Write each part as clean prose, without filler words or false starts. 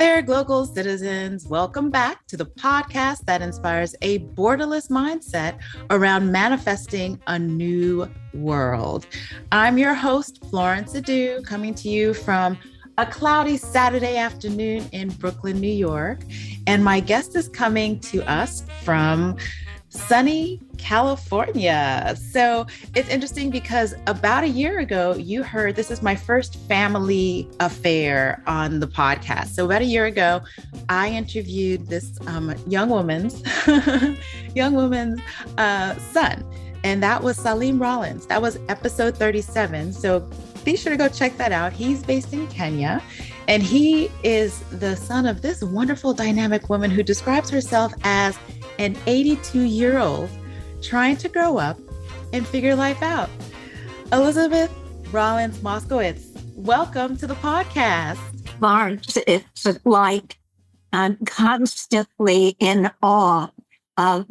there, Glocal citizens. Welcome back to the podcast that inspires a borderless mindset around manifesting a new world. I'm your host, Florence Adu, coming to you from a cloudy Saturday afternoon in Brooklyn, New York. And my guest is coming to us from sunny California. So it's interesting because about a year ago, you heard this is my first family affair on the podcast. So about a year ago, I interviewed this young woman's son, and that was Salim Rollins. That was episode 37. So be sure to go check that out. He's based in Kenya, and he is the son of this wonderful dynamic woman who describes herself as an 82-year-old trying to grow up and figure life out. Elizabeth Rollins-Moskowitz, welcome to the podcast. Florence, it's like I'm constantly in awe of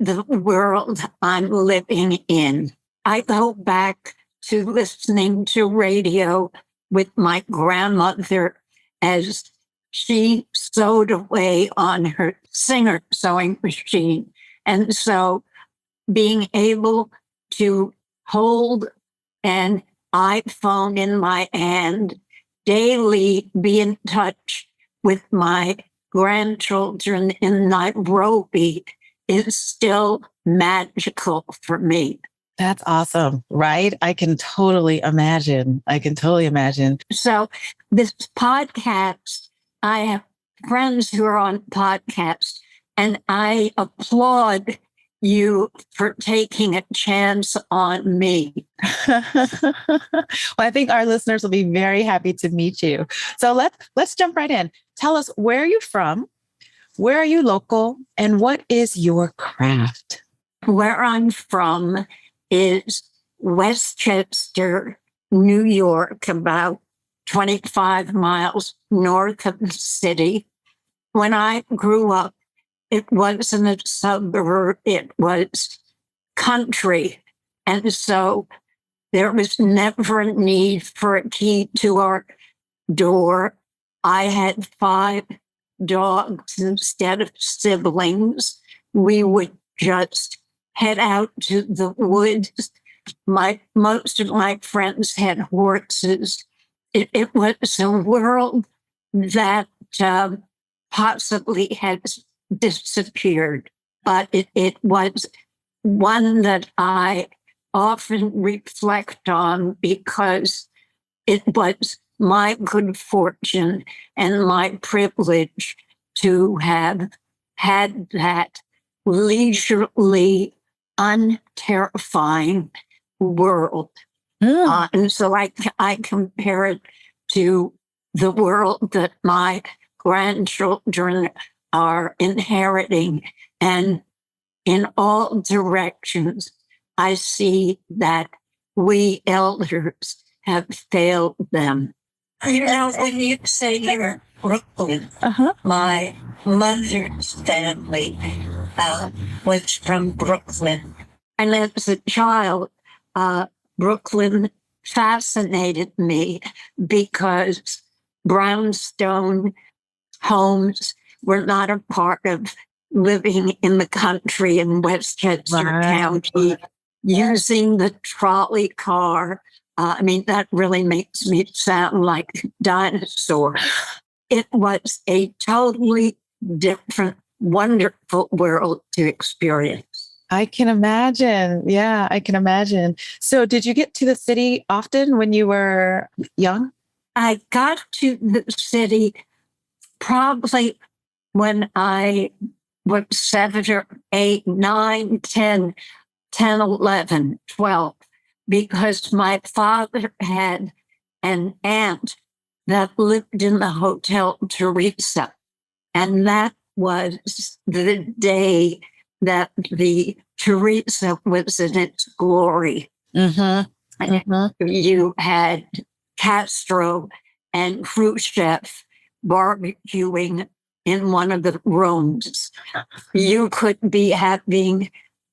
the world I'm living in. I go back to listening to radio with my grandmother as she sewed away on her Singer sewing machine. And so being able to hold an iPhone in my hand, daily be in touch with my grandchildren in Nairobi is still magical for me. That's awesome, right? I can totally imagine. So this podcast, I have friends who are on podcasts, and I applaud you for taking a chance on me. Well, I think our listeners will be very happy to meet you. So let's jump right in. Tell us, where are you from? Where are you local? And what is your craft? Where I'm from is Westchester, New York, about 25 miles north of the city. When I grew up, it wasn't a suburb, it was country. And so there was never a need for a key to our door. I had 5 dogs instead of siblings. We would just head out to the woods. Most of my friends had horses. It was a world that possibly has disappeared, but it was one that I often reflect on because it was my good fortune and my privilege to have had that leisurely, unterrifying world. And so I compare it to the world that my grandchildren are inheriting. And in all directions, I see that we elders have failed them. You know, when you say you're Brooklyn, my mother's family was from Brooklyn. And as a child, Brooklyn fascinated me because brownstone homes were not a part of living in the country in Westchester County, using the trolley car. That really makes me sound like a dinosaur. It was a totally different, wonderful world to experience. I can imagine. Yeah, I can imagine. So did you get to the city often when you were young? I got to the city probably when I was 7 or 8, 9, 10, 11, 12, because my father had an aunt that lived in the Hotel Teresa. And that was the day that the Teresa was in its glory. You had Castro and Khrushchev barbecuing in one of the rooms. You could be having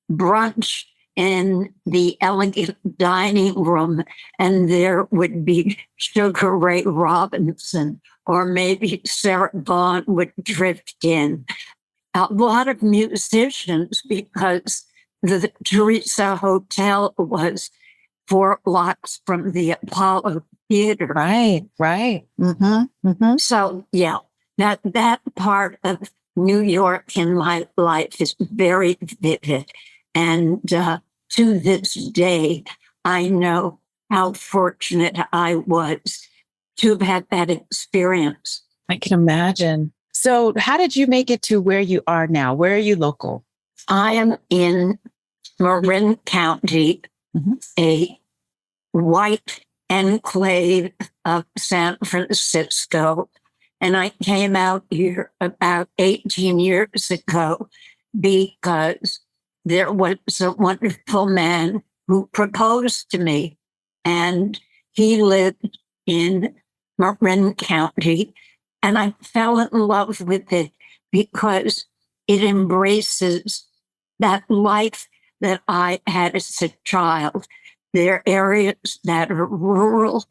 brunch in the elegant dining room, and there would be Sugar Ray Robinson, or maybe Sarah Vaughan would drift in. A lot of musicians, because the Teresa Hotel was 4 blocks from the Apollo Theater. Right. Mm-hmm. Mm-hmm. So, yeah, that part of New York in my life is very vivid. And to this day, I know how fortunate I was to have had that experience. I can imagine. So how did you make it to where you are now? Where are you local? I am in Marin County, a white enclave of San Francisco. And I came out here about 18 years ago because there was a wonderful man who proposed to me, and he lived in Marin County. And I fell in love with it because it embraces that life that I had as a child. There are areas that are rural,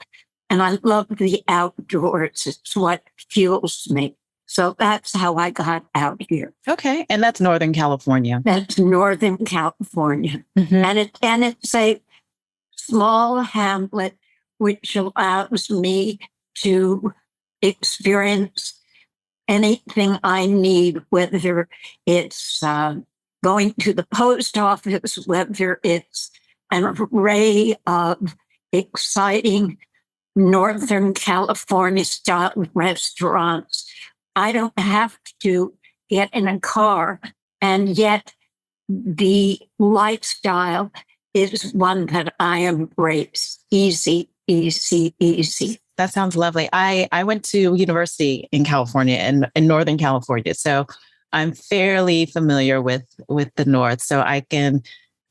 and I love the outdoors. It's what fuels me. So that's how I got out here. Okay. And that's Northern California. That's Northern California. Mm-hmm. And it's a small hamlet which allows me to experience anything I need, whether it's going to the post office, whether it's an array of exciting Northern California style restaurants. I don't have to get in a car, and yet the lifestyle is one that I embrace. Easy, easy, easy. That sounds lovely. I went to university in California, in Northern California. So I'm fairly familiar with the North. So I can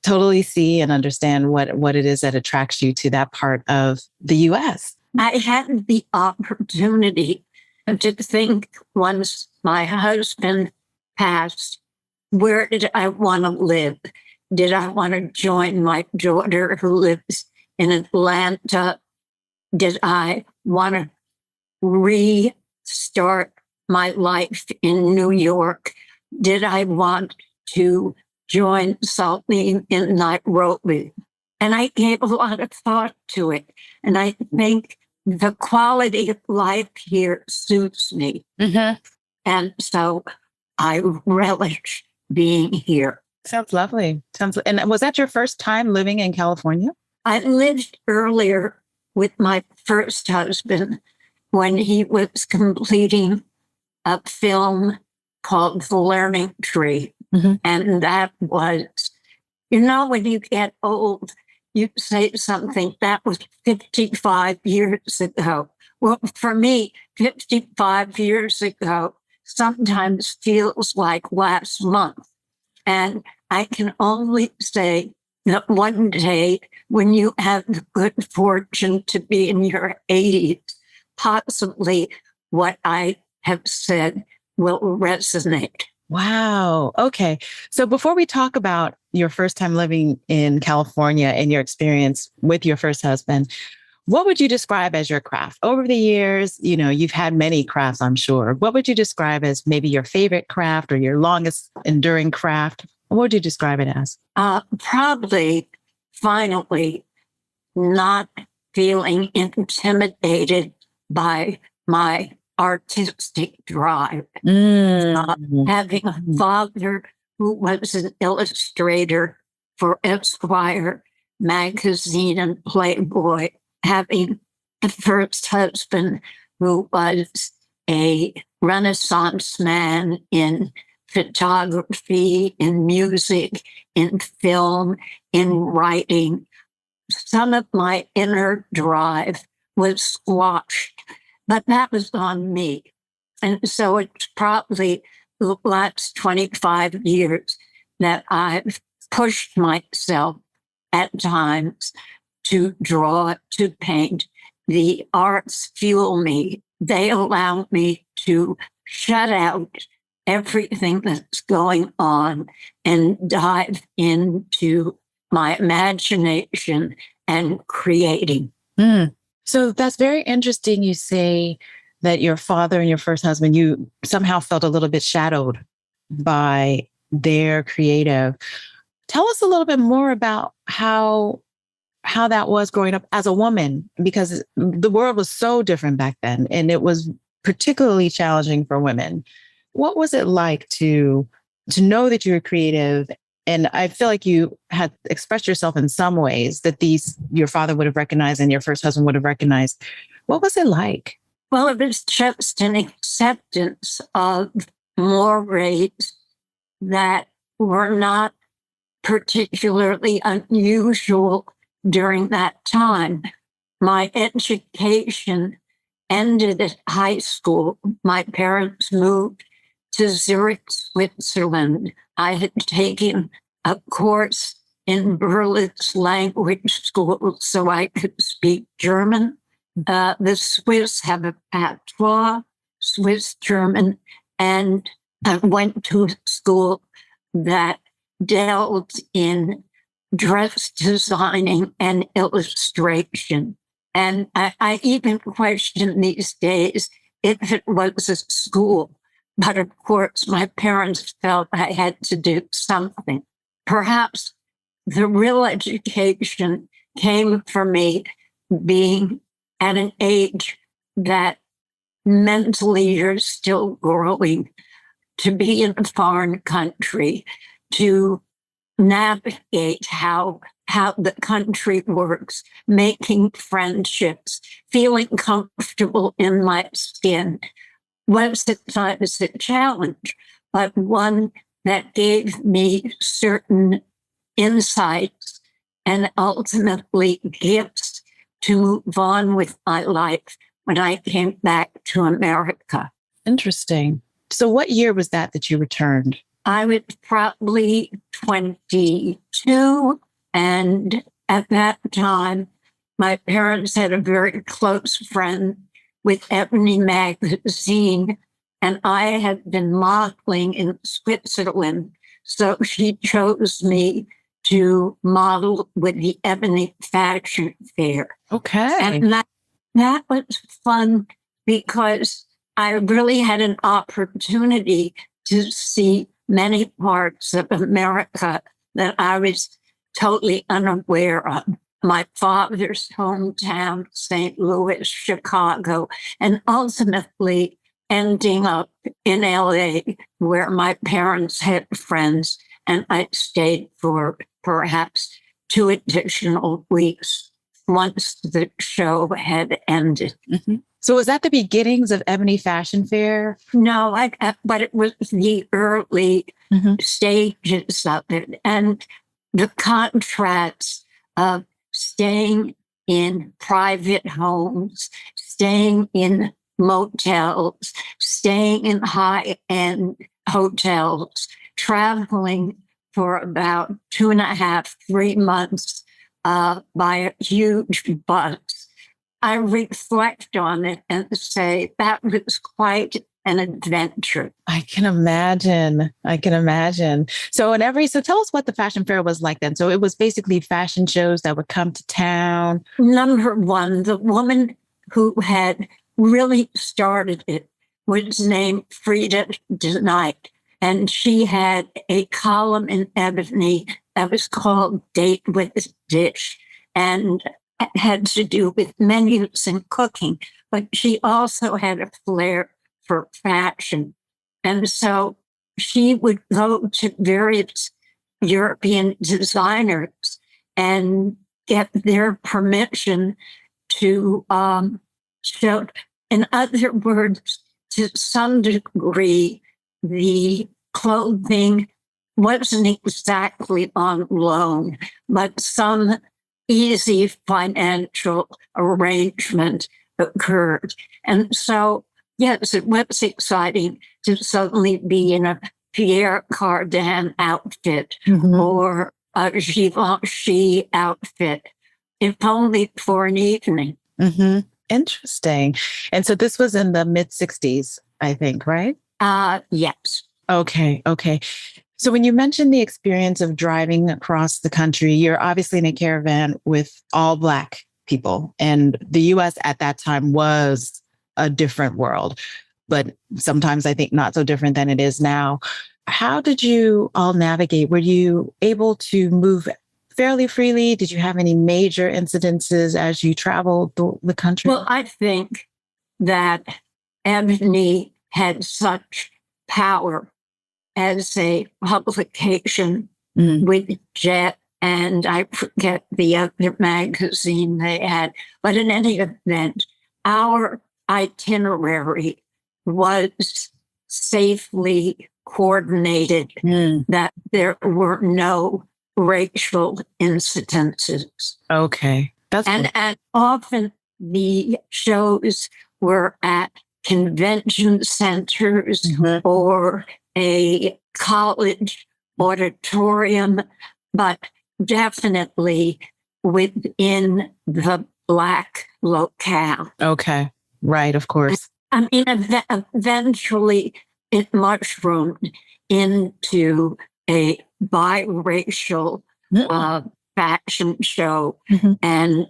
totally see and understand what it is that attracts you to that part of the US. I had the opportunity to think, once my husband passed, where did I want to live? Did I want to join my daughter who lives in Atlanta? Did I want to restart my life in New York? Did I want to join Saltine in Nairobi? And I gave a lot of thought to it. And I think the quality of life here suits me. Mm-hmm. And so I relish being here. Sounds lovely. And was that your first time living in California? I lived earlier with my first husband when he was completing a film called The Learning Tree. Mm-hmm. And that was, when you get old, you say something that was 55 years ago. Well, for me, 55 years ago sometimes feels like last month. And I can only say that one day, when you have the good fortune to be in your 80s, possibly what I have said will resonate. Wow. Okay. So before we talk about your first time living in California and your experience with your first husband, what would you describe as your craft? Over the years, you've had many crafts, I'm sure. What would you describe as maybe your favorite craft or your longest enduring craft? What would you describe it as? Probably, finally, not feeling intimidated by my artistic drive. Having a father who was an illustrator for Esquire magazine and Playboy, having a first husband who was a Renaissance man in photography, in music, in film, in writing. Some of my inner drive was squashed, but that was on me. And so it's probably the last 25 years that I've pushed myself at times to draw, to paint. The arts fuel me. They allow me to shut out everything that's going on and dive into my imagination and creating. Mm. So that's very interesting. You say that your father and your first husband, you somehow felt a little bit shadowed by their creative. Tell us a little bit more about how that was growing up as a woman, because the world was so different back then, and it was particularly challenging for women. What was it like to know that you were creative? And I feel like you had expressed yourself in some ways that your father would have recognized and your first husband would have recognized. What was it like? Well, it was just an acceptance of mores that were not particularly unusual during that time. My education ended at high school. My parents moved to Zurich, Switzerland. I had taken a course in Berlin's language school so I could speak German. The Swiss have a patois, Swiss German, and I went to a school that dealt in dress designing and illustration. And I even question these days if it was a school. But of course, my parents felt I had to do something. Perhaps the real education came for me being at an age that mentally you're still growing, to be in a foreign country, to navigate how the country works, making friendships, feeling comfortable in my skin. Was at times a challenge, but one that gave me certain insights and ultimately gifts to move on with my life when I came back to America. Interesting. So what year was that you returned? I was probably 22. And at that time, my parents had a very close friend with Ebony magazine, and I had been modeling in Switzerland. So she chose me to model with the Ebony Fashion Fair. Okay. And that was fun because I really had an opportunity to see many parts of America that I was totally unaware of. My father's hometown, St. Louis, Chicago, and ultimately ending up in LA, where my parents had friends, and I stayed for perhaps 2 additional weeks once the show had ended. Mm-hmm. So was that the beginnings of Ebony Fashion Fair? No, but it was the early stages of it, and the contrasts of staying in private homes, staying in motels, staying in high-end hotels, traveling for about 2.5, 3 months by a huge bus. I reflect on it and say that was quite an adventure. I can imagine. So tell us what the fashion fair was like then. So it was basically fashion shows that would come to town. Number one, the woman who had really started it was named Frida DeKnight, and she had a column in Ebony that was called Date with Dish, and it had to do with menus and cooking, but she also had a flair for fashion. And so she would go to various European designers and get their permission to show. In other words, to some degree, the clothing wasn't exactly on loan, but some easy financial arrangement occurred. And so, yes, it was exciting to suddenly be in a Pierre Cardin outfit or a Givenchy outfit, if only for an evening. Mm-hmm. Interesting. And so this was in the mid 60s, I think, right? Yes. Okay. So when you mentioned the experience of driving across the country, you're obviously in a caravan with all Black people. And the US at that time was a different world, but sometimes I think not so different than it is now. How did you all navigate? Were you able to move fairly freely? Did you have any major incidences as you traveled the country? Well, I think that Ebony had such power as a publication with Jet, and I forget the other magazine they had. But in any event, our itinerary was safely coordinated, that there were no racial incidences. Okay. And often the shows were at convention centers or a college auditorium, but definitely within the Black locale. Okay. Right, of course. I mean, eventually it mushroomed into a biracial fashion show, and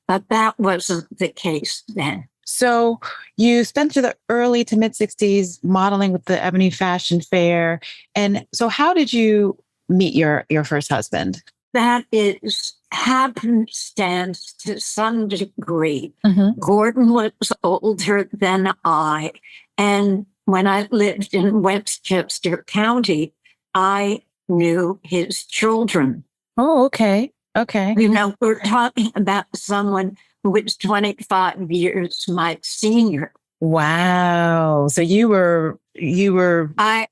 but that wasn't the case then. So you spent through the early to mid 60s modeling with the Ebony Fashion Fair. And so how did you meet your first husband? That is happenstance to some degree. Gordon was older than I. And when I lived in Westchester County, I knew his children. Oh, okay. Okay. You know, we're talking about someone who was 25 years my senior. Wow. So you were I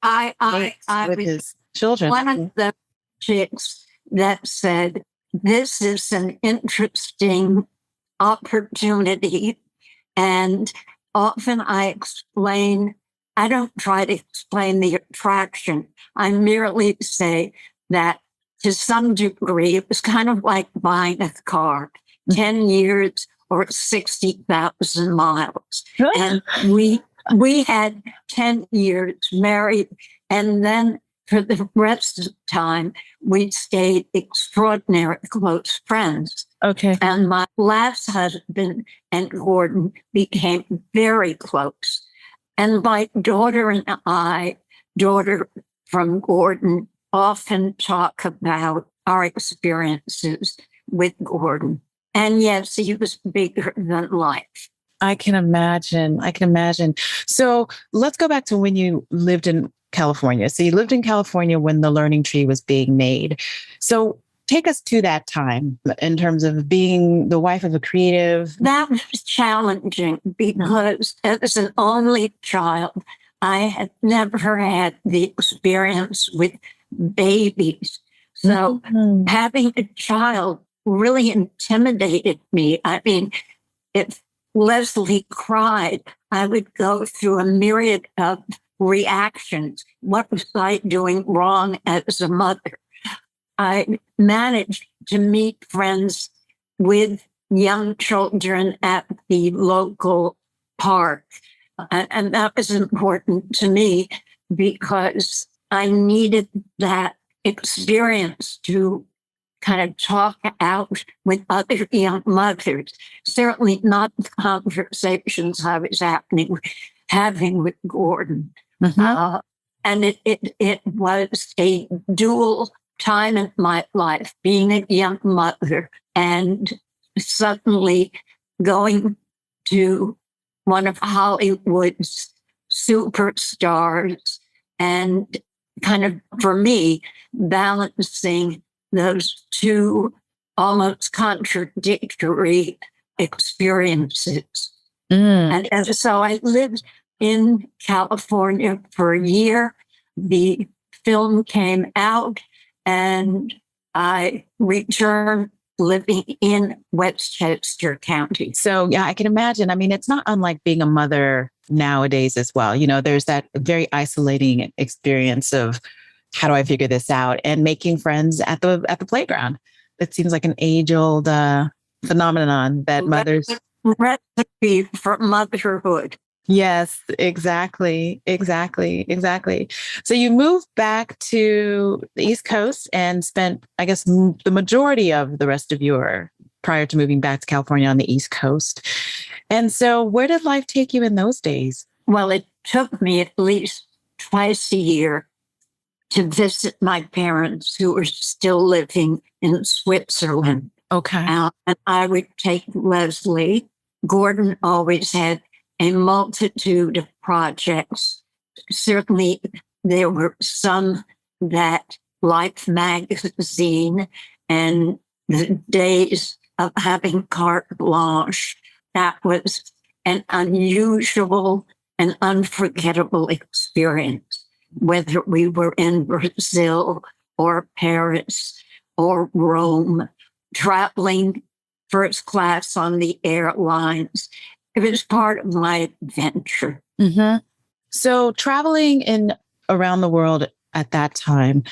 with was his children. one of the chicks that said, this is an interesting opportunity. And often I don't try to explain the attraction. I merely say that to some degree, it was kind of like buying a car, 10 years or 60,000 miles. And we had 10 years married, and then for the rest of the time, we stayed extraordinary close friends. Okay. And my last husband and Gordon became very close. And my daughter and I, daughter from Gordon, often talk about our experiences with Gordon. And yes, he was bigger than life. I can imagine. So let's go back to when you lived in California. So you lived in California when the Learning Tree was being made. So take us to that time in terms of being the wife of a creative. That was challenging because as an only child, I had never had the experience with babies. So having a child really intimidated me. I mean, if Leslie cried, I would go through a myriad of reactions. What was I doing wrong as a mother? I managed to meet friends with young children at the local park. And that was important to me because I needed that experience to kind of talk out with other young mothers. Certainly not the conversations I was having with Gordon. And it was a dual time in my life, being a young mother and suddenly going to one of Hollywood's superstars and kind of, for me, balancing those two almost contradictory experiences. And so I lived in California for a year. The film came out and I returned living in Westchester County. So yeah, I can imagine. I mean, it's not unlike being a mother nowadays as well. You know, there's that very isolating experience of how do I figure this out, and making friends at the playground. It seems like an age-old phenomenon that mothers. Recipe for motherhood. Yes, exactly. Exactly. Exactly. So you moved back to the East Coast and spent, I guess, the majority of the rest of your prior to moving back to California on the East Coast. And so where did life take you in those days? Well, it took me at least twice a year to visit my parents who were still living in Switzerland. Okay. And I would take Leslie. Gordon always had a multitude of projects. Certainly, there were some that Life magazine and the days of having carte blanche, that was an unusual and unforgettable experience, whether we were in Brazil or Paris or Rome, traveling first class on the airlines. It was part of my adventure. Mm-hmm. So traveling in around the world at that time,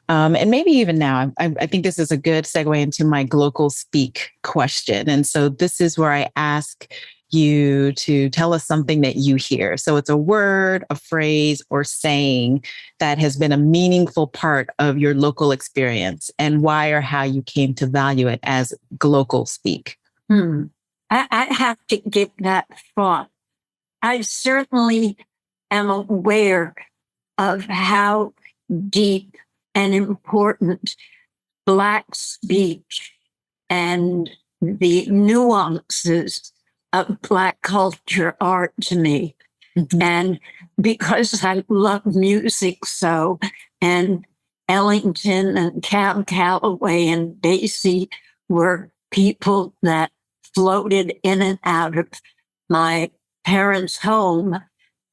and maybe even now, I think this is a good segue into my Glocal speak question. And so this is where I ask you to tell us something that you hear. So it's a word, a phrase, or saying that has been a meaningful part of your local experience and why or how you came to value it as Glocal speak. I have to give that thought. I certainly am aware of how deep and important Black speech and the nuances of Black culture are to me. Mm-hmm. And because I love music so, and Ellington and Cab Calloway and Basie were people that floated in and out of my parents' home,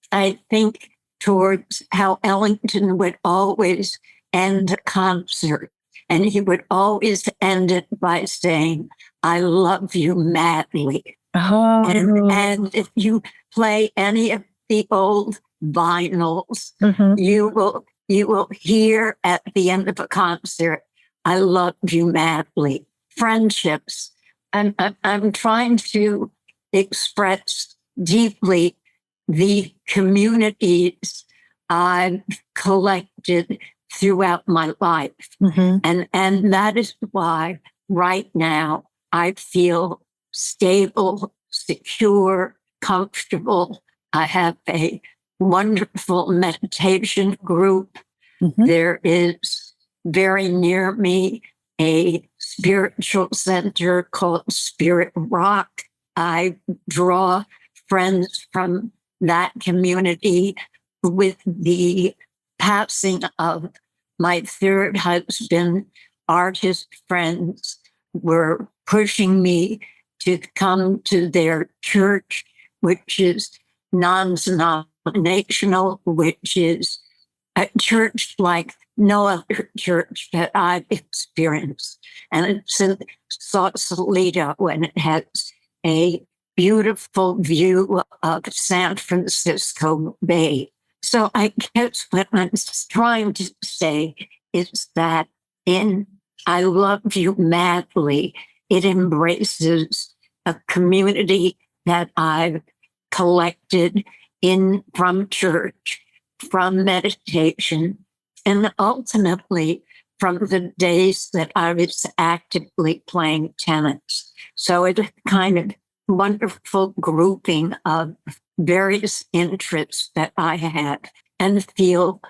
I think towards how Ellington would always end a concert. And he would always end it by saying, "I love you madly." Oh. And if you play any of the old vinyls, mm-hmm. you will hear at the end of a concert, "I love you madly." Friendships. I'm trying to express deeply the communities I've collected throughout my life. Mm-hmm. And that is why right now I feel stable, secure, comfortable. I have a wonderful meditation group. Mm-hmm. There is very near me a spiritual center called Spirit Rock. I draw friends from that community. With the passing of my third husband, artist friends were pushing me to come to their church, which is non-denominational, which is a church like no other church that I've experienced. And it's in Sausalito, and it has a beautiful view of San Francisco Bay. So I guess what I'm trying to say is that in I Love You Madly, it embraces a community that I've collected in from church, from meditation, and ultimately from the days that I was actively playing tennis. So it's kind of wonderful grouping of various interests that I have and feel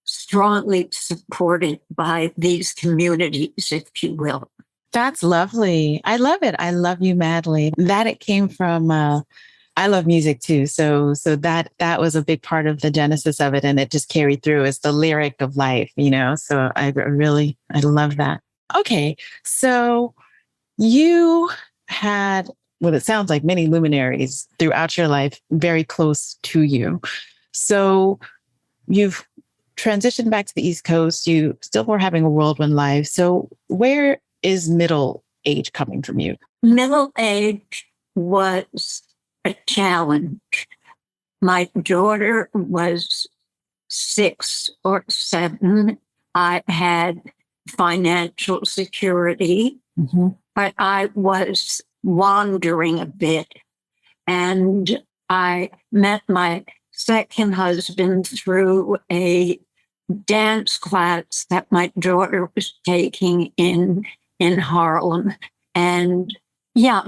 strongly supported by these communities, if you will. That's lovely. I love it. I love you madly. That it came from, I love music too. So that was a big part of the genesis of it. And it just carried through as the lyric of life, you know? So I love that. Okay. So you had what it sounds like many luminaries throughout your life very close to you. So you've transitioned back to the East Coast. You still were having a whirlwind life. So where is middle age coming from you? Middle age was a challenge. My daughter was 6 or 7. I had financial security, mm-hmm. but I was wandering a bit. And I met my second husband through a dance class that my daughter was taking in Harlem. And yeah,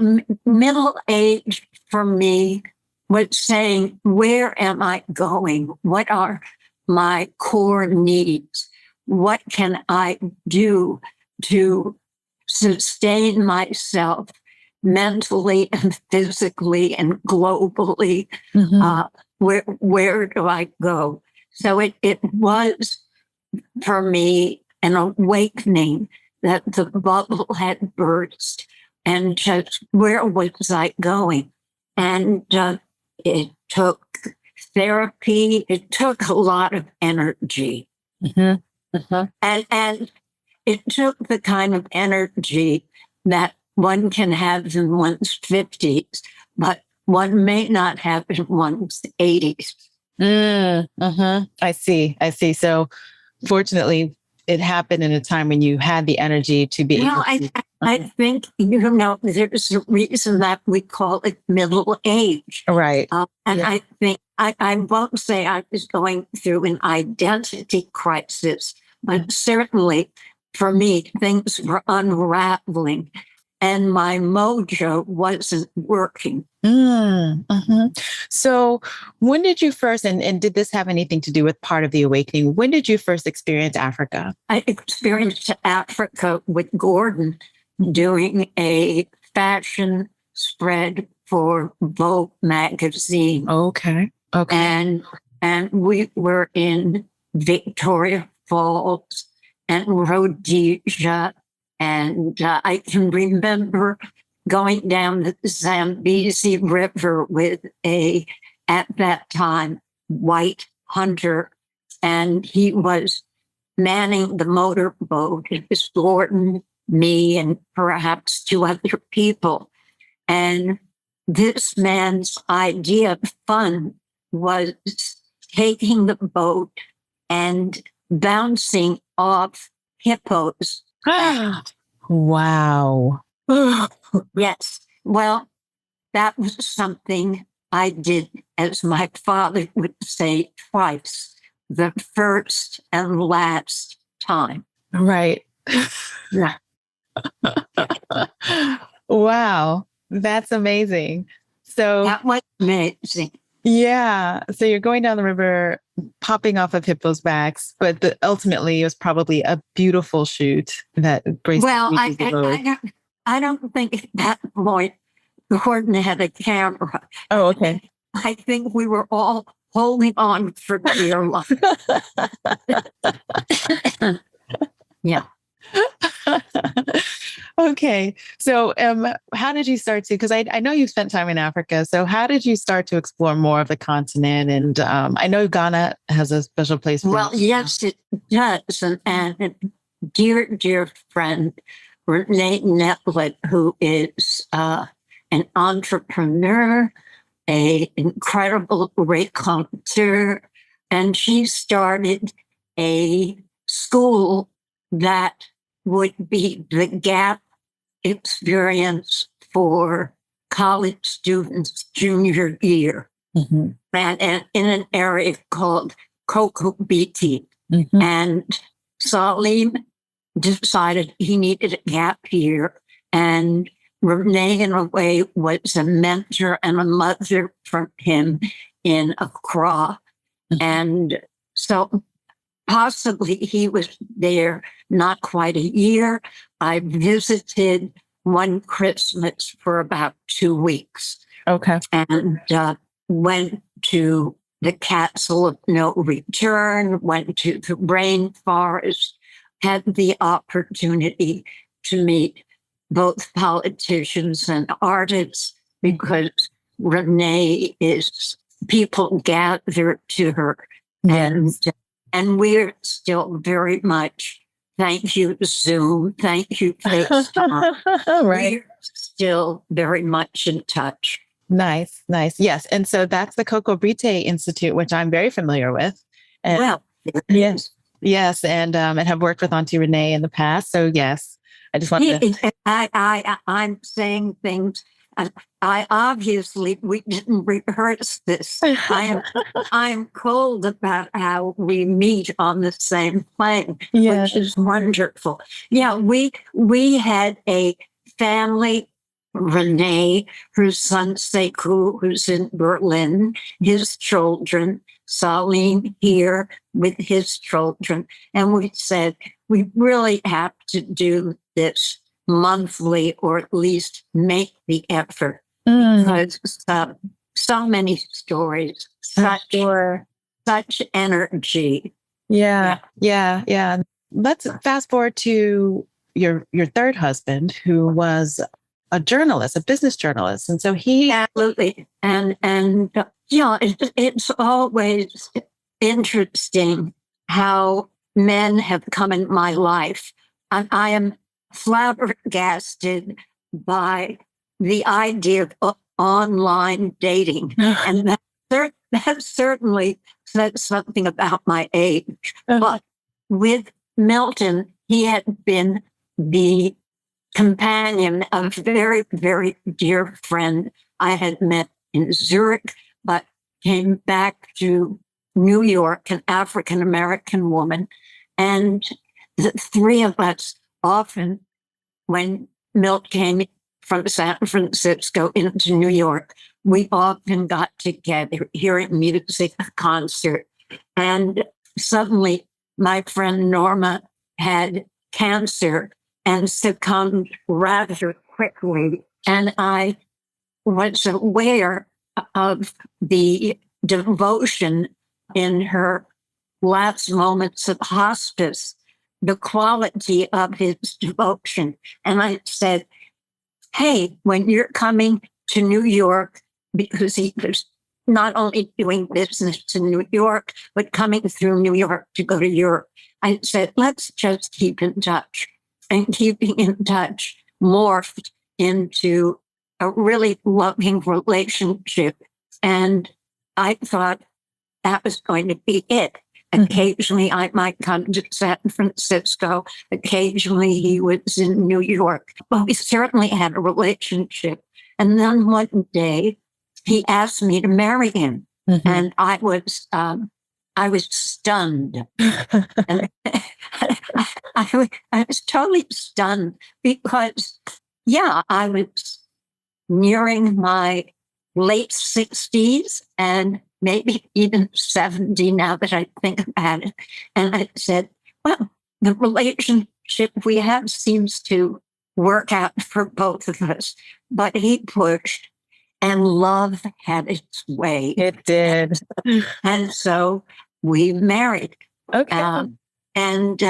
middle age for me was saying, where am I going? What are my core needs? What can I do to sustain myself mentally and physically and globally? Where do I go? So it was for me an awakening that the bubble had burst, and just where was I going? And it took therapy. It took a lot of energy, and it took the kind of energy that one can have in one's 50s, but one may not have in one's 80s. I see. So fortunately, it happened in a time when you had the energy to be able to. I think, there's a reason that we call it middle age. Right. I think, I won't say I was going through an identity crisis, but certainly for me, things were unraveling and my mojo wasn't working. So when did you first, and did this have anything to do with part of the awakening? When did you first experience Africa? I experienced Africa with Gordon doing a fashion spread for Vogue magazine. Okay. And we were in Victoria Falls and Rhodesia. And I can remember going down the Zambezi River with at that time, white hunter, and he was manning the motorboat. It was Gordon, me, and perhaps 2 other people. And this man's idea of fun was taking the boat and bouncing off hippos. Wow. Yes. Well, that was something I did, as my father would say, twice, the first and last time. Right. Yeah. Wow. That's amazing. So that was amazing. Yeah. So you're going down the river, popping off of hippos' backs, but ultimately it was probably a beautiful shoot that graced. Well, I don't think at that point Gordon had a camera. Oh, okay. I think we were all holding on for dear life. Yeah. Okay. So how did you start to, because I know you spent time in Africa, so how did you start to explore more of the continent? And I know Ghana has a special place for you. Yes, it does. And a dear friend, Renee Netlett, who is an entrepreneur, an incredible raconteur, and she started a school that would be the gap experience for college students junior year, and in an area called Cocoa BT. And Salim decided he needed a gap year, and Renee, in a way, was a mentor and a mother for him in Accra. And so possibly he was there not quite a year. I visited one Christmas for about 2 weeks. Okay. And went to the Castle of No Return, went to the rainforest, had the opportunity to meet both politicians and artists, because Renee is, people gather to her. Yes. And we're still very much, thank you, Zoom, thank you, FaceTime. Right. We're still very much in touch. Nice. Yes. And so that's the Cocoa Brite Institute, which I'm very familiar with. And well, yes. And have worked with Auntie Renee in the past. So yes, I just want to. I'm saying things I obviously, we didn't rehearse this. I'm cold about how we meet on the same plane, which is wonderful. Yeah, we had a family. Renee, her son Sekou, who's in Berlin, his children, Salim here with his children. And we said, we really have to do this monthly, or at least make the effort, because so many stories, such energy. Yeah. Let's fast forward to your third husband, who was a journalist, a business journalist. And so he absolutely. And it's always interesting how men have come in my life. I am flabbergasted by the idea of online dating. And that certainly said something about my age. But with Milton, he had been the companion of a very, very dear friend I had met in Zurich, but came back to New York, an African-American woman. And the three of us often, when Milt came from San Francisco into New York, we often got together hearing music, a concert. And suddenly my friend Norma had cancer and succumbed rather quickly. And I was aware of the devotion in her last moments of hospice, the quality of his devotion. And I said, hey, when you're coming to New York, because he was not only doing business in New York, but coming through New York to go to Europe, I said, let's just keep in touch. And keeping in touch morphed into a really loving relationship. And I thought that was going to be it. Occasionally I might come to San Francisco. Occasionally he was in New York. But we certainly had a relationship. And then one day he asked me to marry him. And I was stunned. And I was totally stunned because, I was nearing my late 60s and maybe even 70 now that I think about it. And I said, well, the relationship we have seems to work out for both of us. But he pushed, and love had its way. It did. And so we married. Okay. And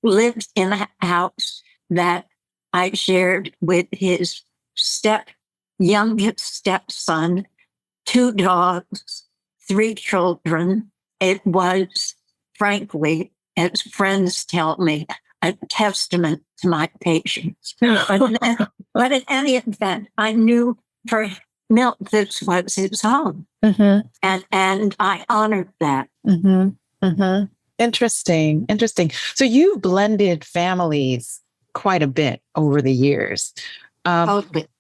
lived in a house that I shared with his youngest stepson, 2 dogs, 3 children. It was, frankly, as friends tell me, a testament to my patience. But in any event, I knew for Milt, this was his home. And I honored that. Interesting. So you've blended families quite a bit over the years.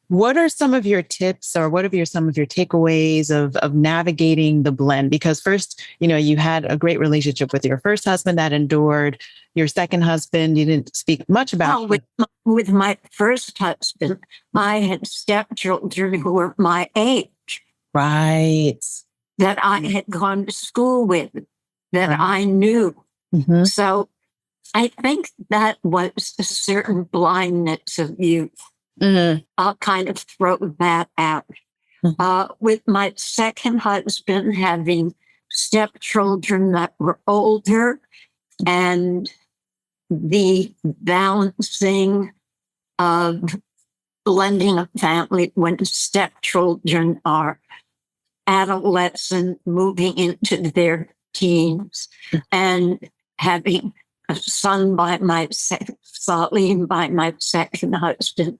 What are some of your tips, or what are some of your takeaways of navigating the blend? Because first, you had a great relationship with your first husband that endured. Your second husband, you didn't speak much about. With my first husband, I had stepchildren who were my age. Right. That I had gone to school with, that I knew. So I think that was a certain blindness of youth. I'll kind of throw that out. With my second husband having stepchildren that were older, and the balancing of blending a family when stepchildren are adolescent, moving into their teens, and having a son by my Salim by my second husband.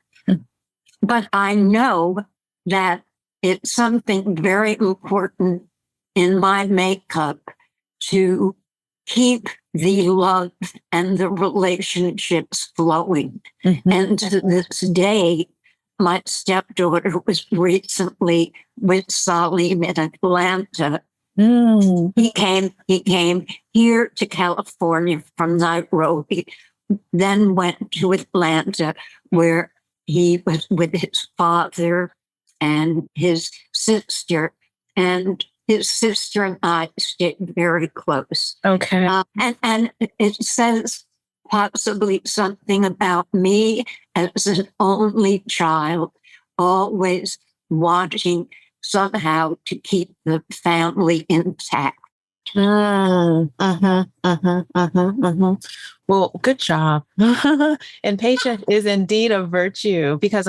But I know that it's something very important in my makeup to keep the love and the relationships flowing. And to this day, my stepdaughter was recently with Salim in Atlanta. He came here to California from Nairobi, then went to Atlanta, where he was with his father and his sister. And his sister and I stayed very close. Okay. And it says possibly something about me as an only child, always wanting somehow to keep the family intact. Well, good job. And patience is indeed a virtue because,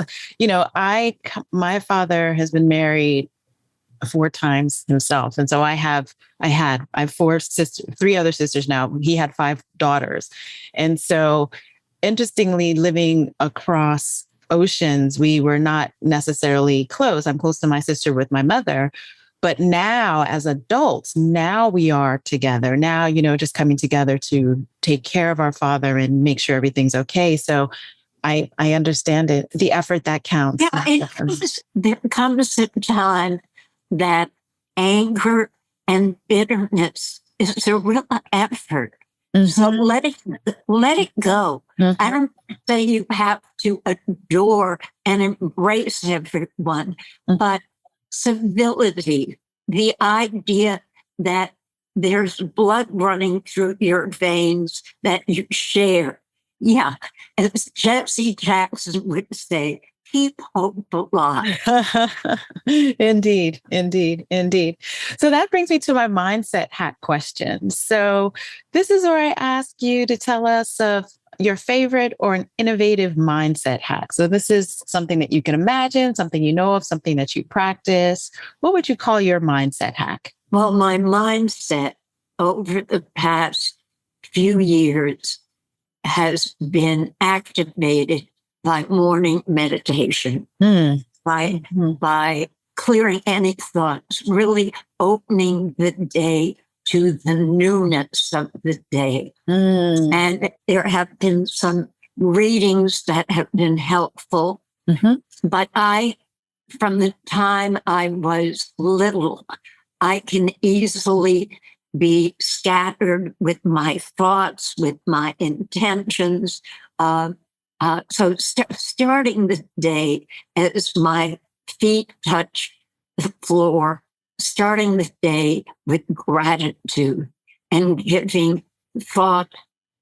my father has been married 4 times himself. And so I have 3 other sisters now. He had 5 daughters. And so interestingly, living across oceans, we were not necessarily close. I'm close to my sister with my mother. But now, as adults, now we are together. Now, just coming together to take care of our father and make sure everything's okay. So I understand it, the effort that counts. Yeah, there comes a time that anger and bitterness is a real effort. So let it go. I don't say you have to adore and embrace everyone, but civility, the idea that there's blood running through your veins that you share. Yeah, as Jesse Jackson would say, keep hope alive. Indeed. So that brings me to my mindset hack question. So this is where I ask you to tell us of your favorite or an innovative mindset hack. So this is something that you can imagine, something you know of, something that you practice. What would you call your mindset hack? Well, my mindset over the past few years has been activated by morning meditation, by clearing any thoughts, really opening the day to the newness of the day. And there have been some readings that have been helpful. But from the time I was little, I can easily be scattered with my thoughts, with my intentions. So starting the day as my feet touch the floor, starting the day with gratitude and giving thought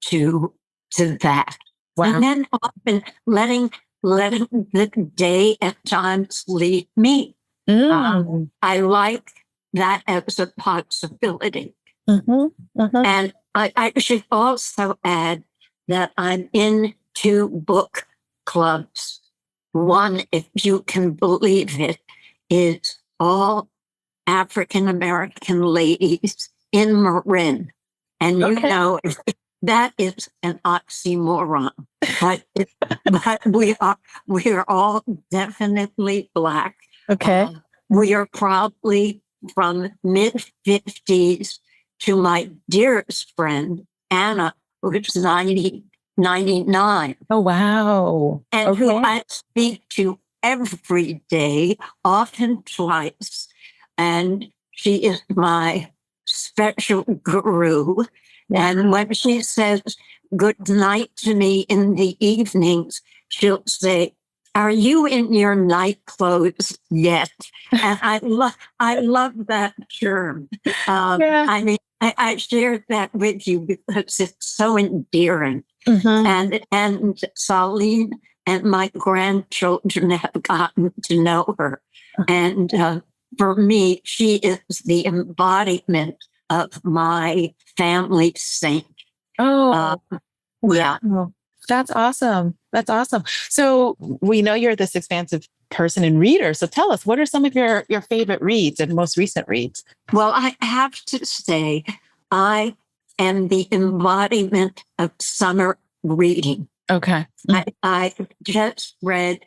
to that. Wow. And then often letting the day at times lead me. I like that as a possibility. And I should also add that I'm in 2 book clubs. One, if you can believe it, is all African American ladies in Marin. And that is an oxymoron. But we are all definitely Black. Okay. We are probably from mid-50s to my dearest friend, Anna, who's 99. Oh, wow. And who I speak to every day, often twice. And she is my special guru. And when she says good night to me in the evenings, she'll say, "Are you in your night clothes yet?" And I love that term. I mean, I shared that with you because it's so endearing. And Salim and my grandchildren have gotten to know her. And for me, she is the embodiment of my family saint. Oh, yeah. That's awesome. That's awesome. So we know you're this expansive person and reader. So tell us, what are some of your favorite reads and most recent reads? Well, I have to say, I am the embodiment of summer reading. Okay. I just read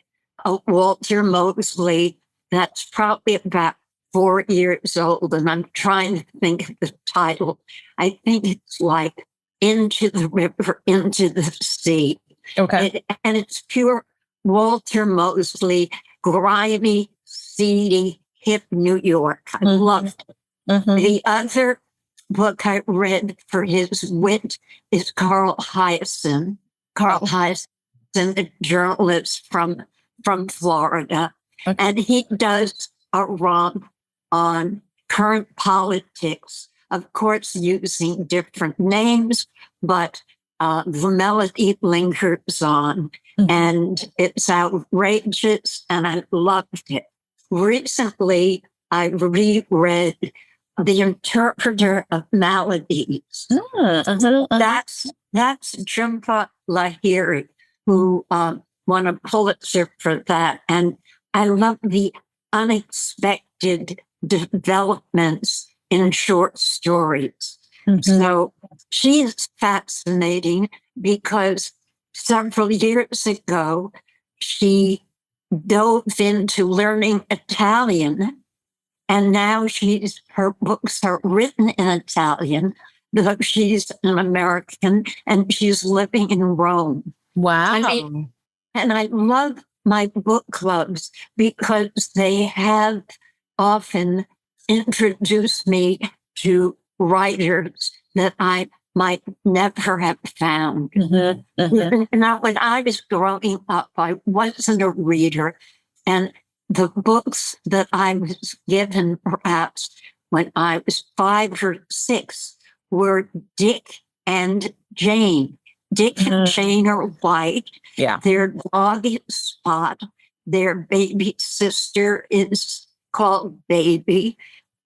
Walter Mosley. That's probably about 4 years old. And I'm trying to think of the title. I think it's like Into the River, Into the Sea. Okay. And it's pure Walter Mosley, grimy, seedy, hip New York. I loved it. The other book I read for his wit is Carl Hyacin. Carl Hyacin, a journalist from Florida. Okay. And he does a run on current politics, of course, using different names, but the melody lingers on, and it's outrageous, and I loved it. Recently, I reread The Interpreter of Maladies. That's Jhumpa Lahiri, who won a Pulitzer for that. And I love the unexpected developments in short stories. So she's fascinating because several years ago, she dove into learning Italian, and now her books are written in Italian, though she's an American and she's living in Rome. Wow. And I love my book clubs because they have often introduced me to writers that I might never have found. Now, when I was growing up, I wasn't a reader, and the books that I was given, perhaps when I was 5 or 6, were Dick and Jane. Dick and Jane are white. Yeah. Their dog is Spot. Their baby sister is called Baby.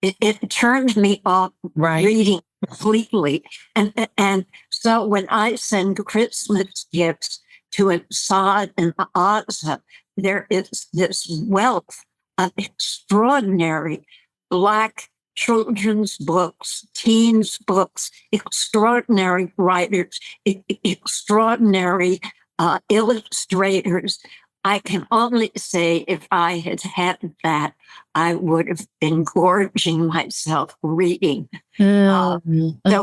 It turned me off reading completely. And so when I send Christmas gifts to Assad and Asa, there is this wealth of extraordinary Black children's books, teens books, extraordinary writers, extraordinary illustrators. I can only say if I had had that, I would have been gorging myself reading. So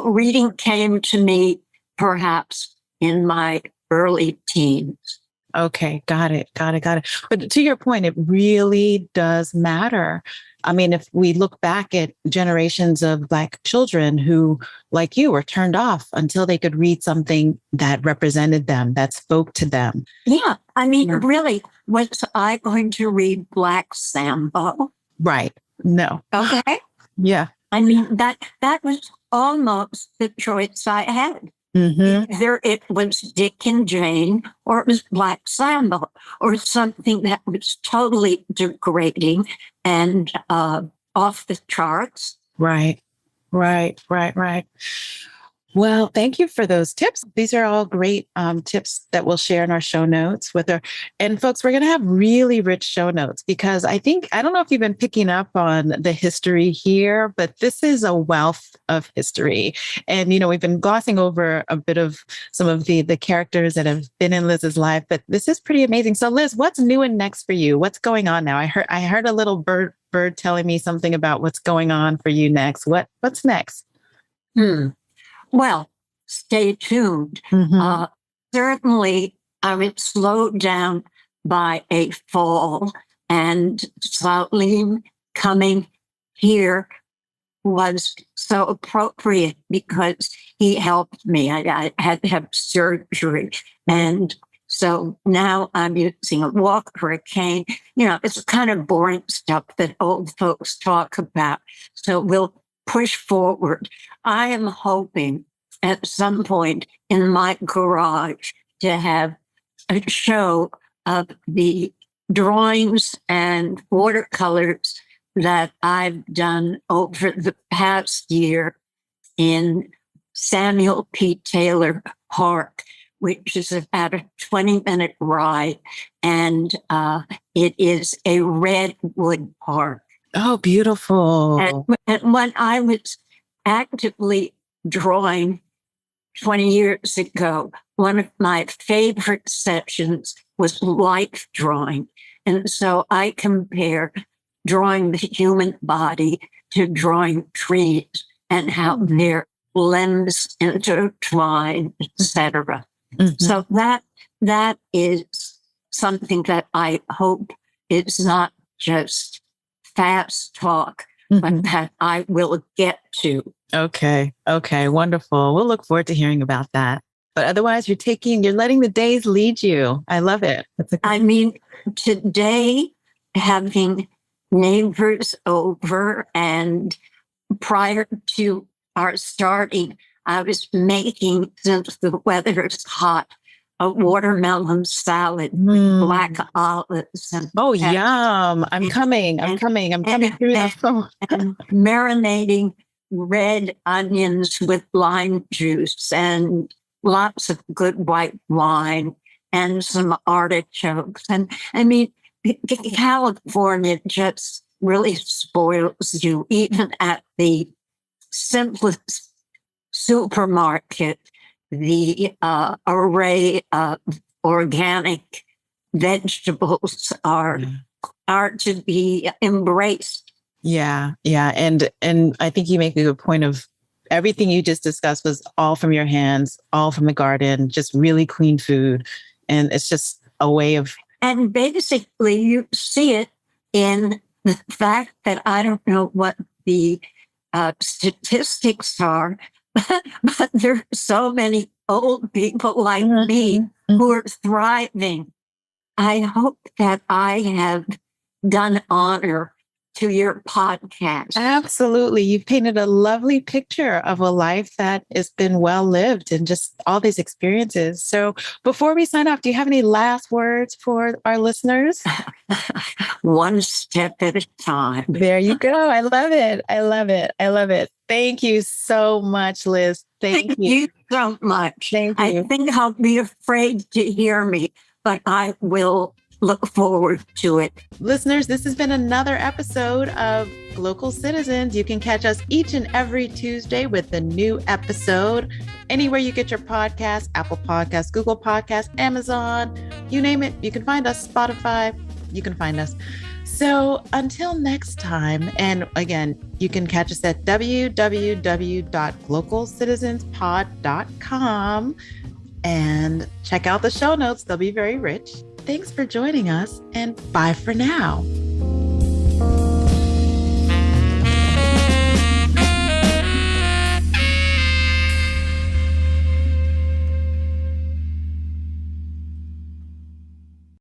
reading came to me perhaps in my early teens. Okay, got it. But to your point, it really does matter. I mean, if we look back at generations of Black children who, like you, were turned off until they could read something that represented them, that spoke to them. Yeah. I mean, really, was I going to read Black Sambo? Right. No. Okay. Yeah. I mean, that was almost the choice I had. Either it was Dick and Jane, or it was Black Sambo, or something that was totally degrading and off the charts. Right. Well, thank you for those tips. These are all great tips that we'll share in our show notes with her. And folks, we're going to have really rich show notes because I don't know if you've been picking up on the history here, but this is a wealth of history. And, we've been glossing over a bit of some of the characters that have been in Liz's life, but this is pretty amazing. So Liz, what's new and next for you? What's going on now? I heard a little bird telling me something about what's going on for you next. What's next? Well, stay tuned. Certainly, I was slowed down by a fall, and Salim coming here was so appropriate because he helped me. I had to have surgery. And so now I'm using a walker, a cane. It's kind of boring stuff that old folks talk about. So we'll push forward. I am hoping at some point in my garage to have a show of the drawings and watercolors that I've done over the past year in Samuel P. Taylor Park, which is about a 20-minute ride. And it is a redwood park. Oh, beautiful. And when I was actively drawing 20 years ago, one of my favorite sessions was life drawing. And so I compare drawing the human body to drawing trees and how their limbs intertwine, etc. So that is something that I hope is not just fast talk, but that I will get to. Okay. Wonderful. We'll look forward to hearing about that. But otherwise, you're letting the days lead you. I love it. I mean, today, having neighbors over, and prior to our starting, I was making, since the weather is hot, a watermelon salad with black olives. Yum. I'm coming through that phone. And marinating red onions with lime juice and lots of good white wine and some artichokes. And I mean, California just really spoils you, even at the simplest supermarket. The array of organic vegetables are to be embraced. Yeah. And I think you make a good point of everything you just discussed was all from your hands, all from the garden, just really clean food. And it's just a way of... And basically you see it in the fact that I don't know what the statistics are, but there are so many old people like me who are thriving. I hope that I have done honor to your podcast. Absolutely. You've painted a lovely picture of a life that has been well lived and just all these experiences. So before we sign off, do you have any last words for our listeners? One step at a time. There you go. I love it. Thank you so much, Liz. Thank you so much. Thank you. I think I'll be afraid to hear me, but I will look forward to it. Listeners, this has been another episode of Glocal Citizens. You can catch us each and every Tuesday with a new episode. Anywhere you get your podcasts, Apple Podcasts, Google Podcasts, Amazon, you name it, you can find us. Spotify, you can find us. So until next time, and again, you can catch us at www.glocalcitizenspod.com and check out the show notes. They'll be very rich. Thanks for joining us, and bye for now.